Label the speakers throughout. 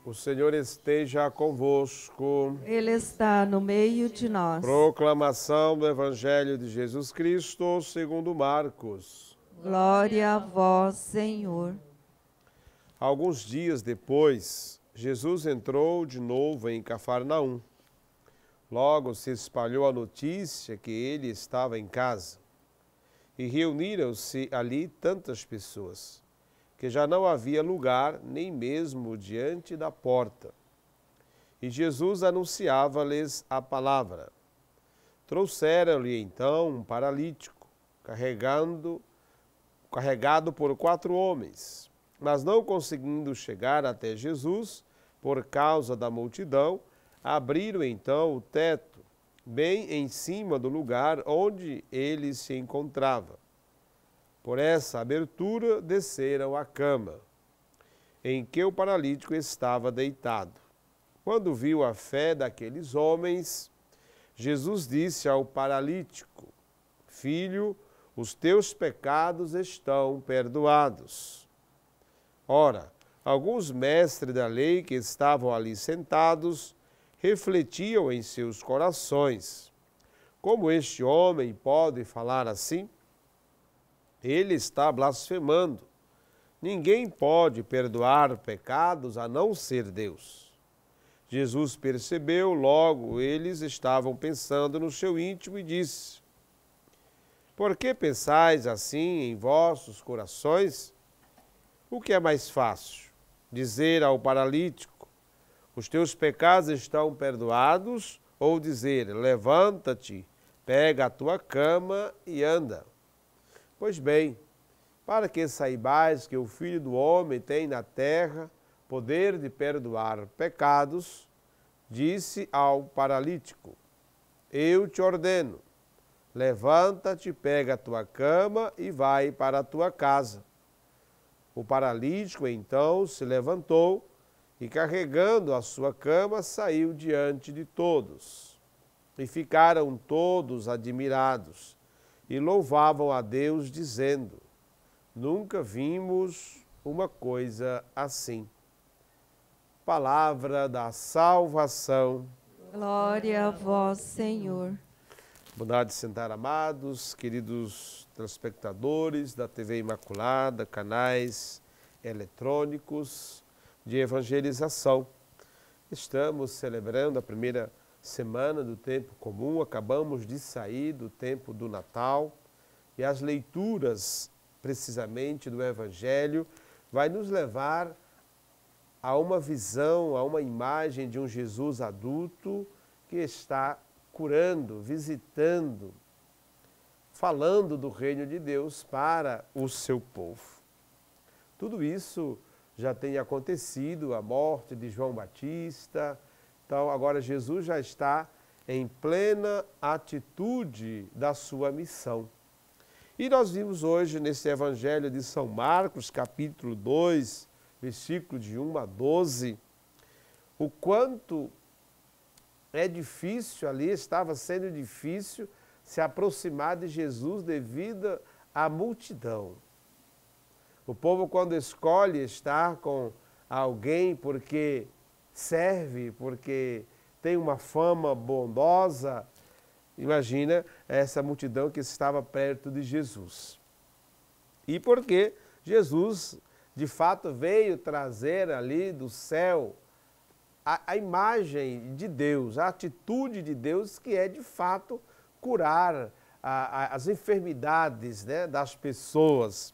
Speaker 1: O Senhor esteja convosco.
Speaker 2: Ele está no meio de nós.
Speaker 1: Proclamação do Evangelho de Jesus Cristo segundo Marcos.
Speaker 2: Glória a vós, Senhor.
Speaker 1: Alguns dias depois, Jesus entrou de novo em Cafarnaum. Logo se espalhou a notícia que ele estava em casa. E reuniram-se ali tantas pessoas, que já não havia lugar nem mesmo diante da porta. E Jesus anunciava-lhes a palavra. Trouxeram-lhe então um paralítico, carregado por 4 homens. Mas não conseguindo chegar até Jesus, por causa da multidão, abriram então o teto, bem em cima do lugar onde ele se encontrava. Por essa abertura desceram a cama, em que o paralítico estava deitado. Quando viu a fé daqueles homens, Jesus disse ao paralítico: Filho, os teus pecados estão perdoados. Ora, alguns mestres da lei que estavam ali sentados refletiam em seus corações: como este homem pode falar assim? Ele está blasfemando. Ninguém pode perdoar pecados a não ser Deus. Jesus percebeu, logo eles estavam pensando no seu íntimo e disse: Por que pensais assim em vossos corações? O que é mais fácil? Dizer ao paralítico: os teus pecados estão perdoados, ou dizer: levanta-te, pega a tua cama e anda? Pois bem, para que saibais que o Filho do Homem tem na terra poder de perdoar pecados, disse ao paralítico: Eu te ordeno, levanta-te, pega a tua cama e vai para a tua casa. O paralítico então se levantou e, carregando a sua cama, saiu diante de todos. E ficaram todos admirados e louvavam a Deus, dizendo: Nunca vimos uma coisa assim. Palavra da salvação.
Speaker 2: Glória a vós, Senhor.
Speaker 1: Bondade de sentar, amados, queridos telespectadores da TV Imaculada, canais eletrônicos de evangelização. Estamos celebrando a primeira semana do tempo comum, acabamos de sair do tempo do Natal e as leituras, precisamente, do Evangelho vai nos levar a uma visão, a uma imagem de um Jesus adulto que está curando, visitando, falando do reino de Deus para o seu povo. Tudo isso já tem acontecido, a morte de João Batista. Então, agora Jesus já está em plena atitude da sua missão. E nós vimos hoje nesse Evangelho de São Marcos, capítulo 2, versículo de 1 a 12, o quanto é difícil ali, estava sendo difícil se aproximar de Jesus devido à multidão. O povo, quando escolhe estar com alguém porque serve, porque tem uma fama bondosa, imagina essa multidão que estava perto de Jesus. E porque Jesus, de fato, veio trazer ali do céu a imagem de Deus, a atitude de Deus, que é, de fato, curar as enfermidades, né, das pessoas.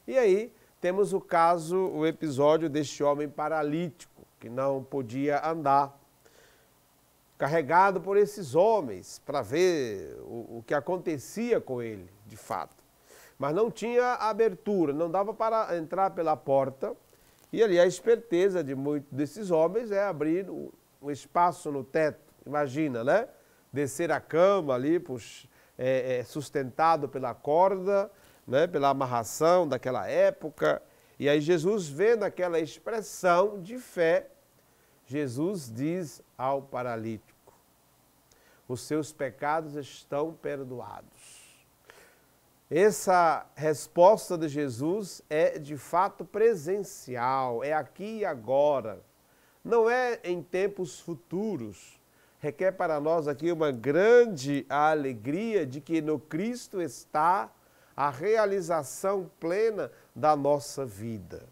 Speaker 1: E aí temos o caso, o episódio deste homem paralítico, que não podia andar, carregado por esses homens para ver o que acontecia com ele, de fato. Mas não tinha abertura, não dava para entrar pela porta. E ali a esperteza de muitos desses homens é abrir um espaço no teto. Imagina, né? Descer a cama ali, sustentado pela corda, né? Pela amarração daquela época. E aí Jesus, vendo aquela expressão de fé, Jesus diz ao paralítico: os seus pecados estão perdoados. Essa resposta de Jesus é de fato presencial, é aqui e agora. não é em tempos futuros. Requer para nós aqui uma grande alegria de que no Cristo está a realização plena da nossa vida.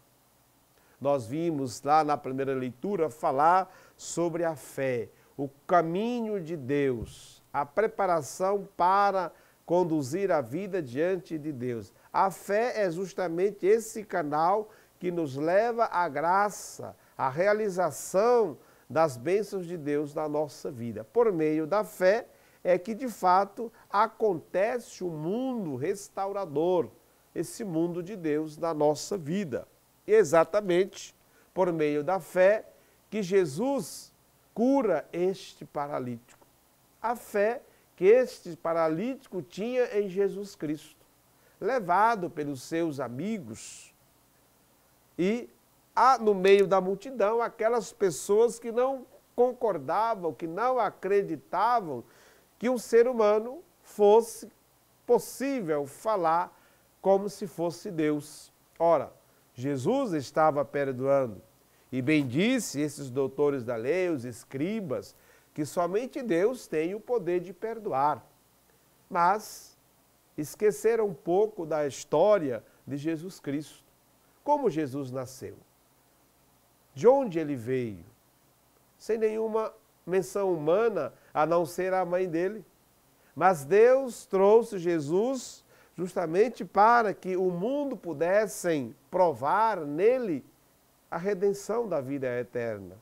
Speaker 1: Nós vimos lá na primeira leitura falar sobre a fé, o caminho de Deus, a preparação para conduzir a vida diante de Deus. A fé é justamente esse canal que nos leva à graça, à realização das bênçãos de Deus na nossa vida. Por meio da fé é que, de fato, acontece o mundo restaurador, esse mundo de Deus na nossa vida. E exatamente por meio da fé que Jesus cura este paralítico. A fé que este paralítico tinha em Jesus Cristo, levado pelos seus amigos e no meio da multidão, aquelas pessoas que não concordavam, que não acreditavam que um ser humano fosse possível falar como se fosse Deus. Ora, Jesus estava perdoando e bem disse esses doutores da lei, os escribas, que somente Deus tem o poder de perdoar. Mas esqueceram um pouco da história de Jesus Cristo. Como Jesus nasceu? De onde ele veio? Sem nenhuma menção humana, a não ser a mãe dele. Mas Deus trouxe Jesus justamente para que o mundo pudesse provar nele a redenção da vida eterna.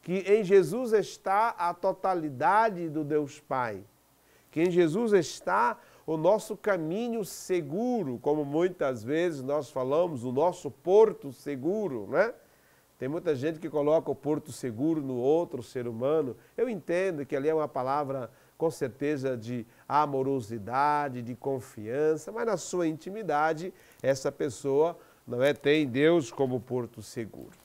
Speaker 1: Que em Jesus está a totalidade do Deus Pai. Que em Jesus está o nosso caminho seguro, como muitas vezes nós falamos, o nosso porto seguro, né? Tem muita gente que coloca o porto seguro no outro ser humano. Eu entendo que ali é uma palavra, com certeza, de amorosidade, de confiança, mas na sua intimidade, essa pessoa não é, tem Deus como porto seguro.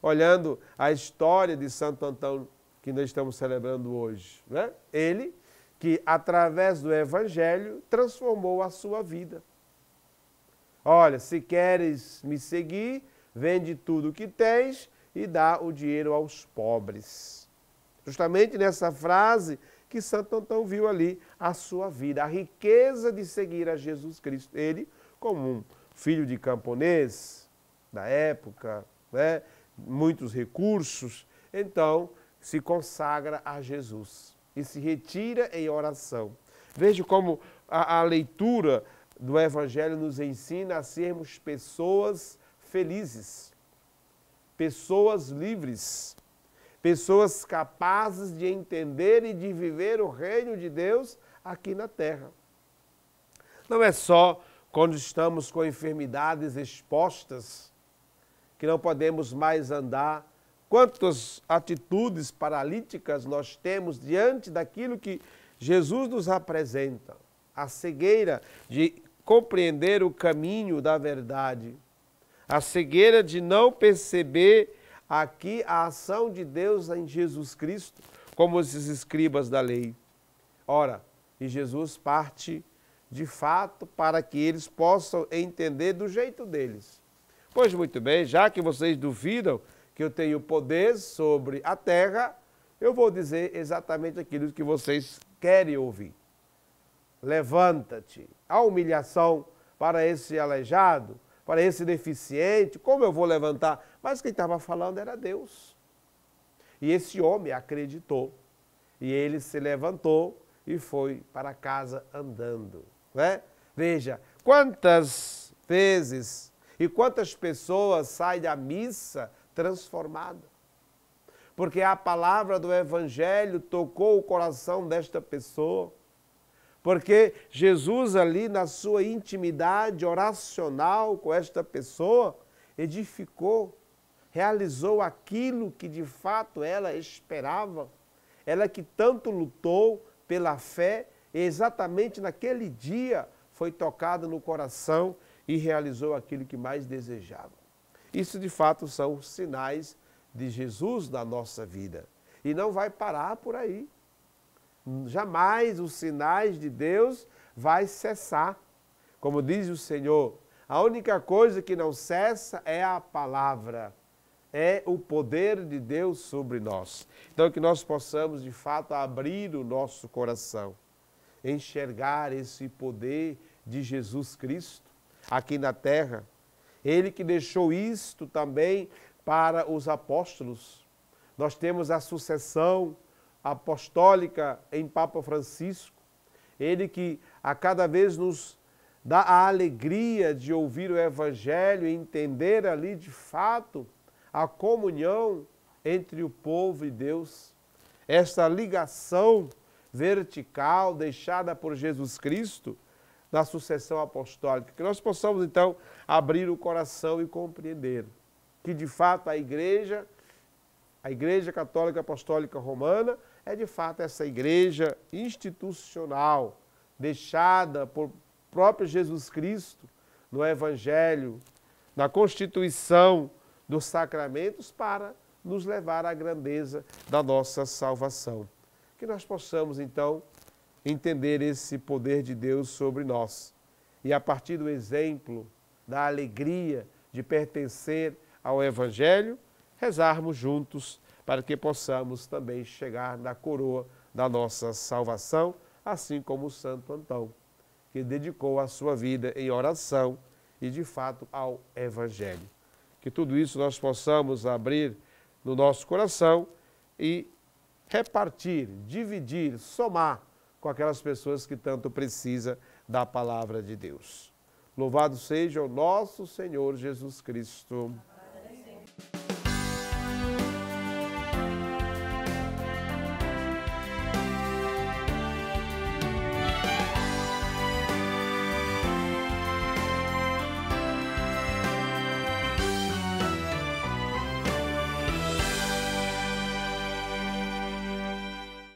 Speaker 1: Olhando a história de Santo Antão, que nós estamos celebrando hoje, né? Ele que, através do Evangelho, transformou a sua vida. Olha, se queres me seguir, vende tudo o que tens e dá o dinheiro aos pobres. Justamente nessa frase que Santo Antão viu ali a sua vida, a riqueza de seguir a Jesus Cristo. Ele, como um filho de camponês da época, né, muitos recursos, então se consagra a Jesus e se retira em oração. Veja como a leitura do Evangelho nos ensina a sermos pessoas felizes, pessoas livres, pessoas capazes de entender e de viver o reino de Deus aqui na terra. Não é só quando estamos com enfermidades expostas, que não podemos mais andar. Quantas atitudes paralíticas nós temos diante daquilo que Jesus nos apresenta. A cegueira de compreender o caminho da verdade. A cegueira de não perceber aqui a ação de Deus em Jesus Cristo, como esses escribas da lei. Ora, e Jesus parte de fato para que eles possam entender do jeito deles. Pois muito bem, já que vocês duvidam que eu tenho poder sobre a terra, eu vou dizer exatamente aquilo que vocês querem ouvir. Levanta-te. A humilhação para esse aleijado, para esse deficiente, como eu vou levantar? Mas quem estava falando era Deus. E esse homem acreditou. E ele se levantou e foi para casa andando. Né? Veja, quantas vezes e quantas pessoas saem da missa transformadas. Porque a palavra do Evangelho tocou o coração desta pessoa. Porque Jesus ali na sua intimidade oracional com esta pessoa, edificou, realizou aquilo que de fato ela esperava. Ela que tanto lutou pela fé, e exatamente naquele dia foi tocada no coração e realizou aquilo que mais desejava. Isso de fato são os sinais de Jesus na nossa vida. E não vai parar por aí. Jamais os sinais de Deus vai cessar. Como diz o Senhor, a única coisa que não cessa é a palavra. é o poder de Deus sobre nós. Então, que nós possamos, de fato, abrir o nosso coração, enxergar esse poder de Jesus Cristo aqui na terra. Ele que deixou isto também para os apóstolos. Nós temos a sucessão apostólica em Papa Francisco. Ele que a cada vez nos dá a alegria de ouvir o Evangelho e entender ali de fato a comunhão entre o povo e Deus. Esta ligação vertical deixada por Jesus Cristo na sucessão apostólica. Que nós possamos então abrir o coração e compreender que de fato a Igreja Católica Apostólica Romana é de fato essa igreja institucional, deixada por próprio Jesus Cristo no Evangelho, na constituição dos sacramentos para nos levar à grandeza da nossa salvação. Que nós possamos então entender esse poder de Deus sobre nós e a partir do exemplo da alegria de pertencer ao Evangelho, rezarmos juntos para que possamos também chegar na coroa da nossa salvação, assim como o Santo Antão, que dedicou a sua vida em oração e, de fato, ao Evangelho. Que tudo isso nós possamos abrir no nosso coração e repartir, dividir, somar com aquelas pessoas que tanto precisam da palavra de Deus. Louvado seja o nosso Senhor Jesus Cristo.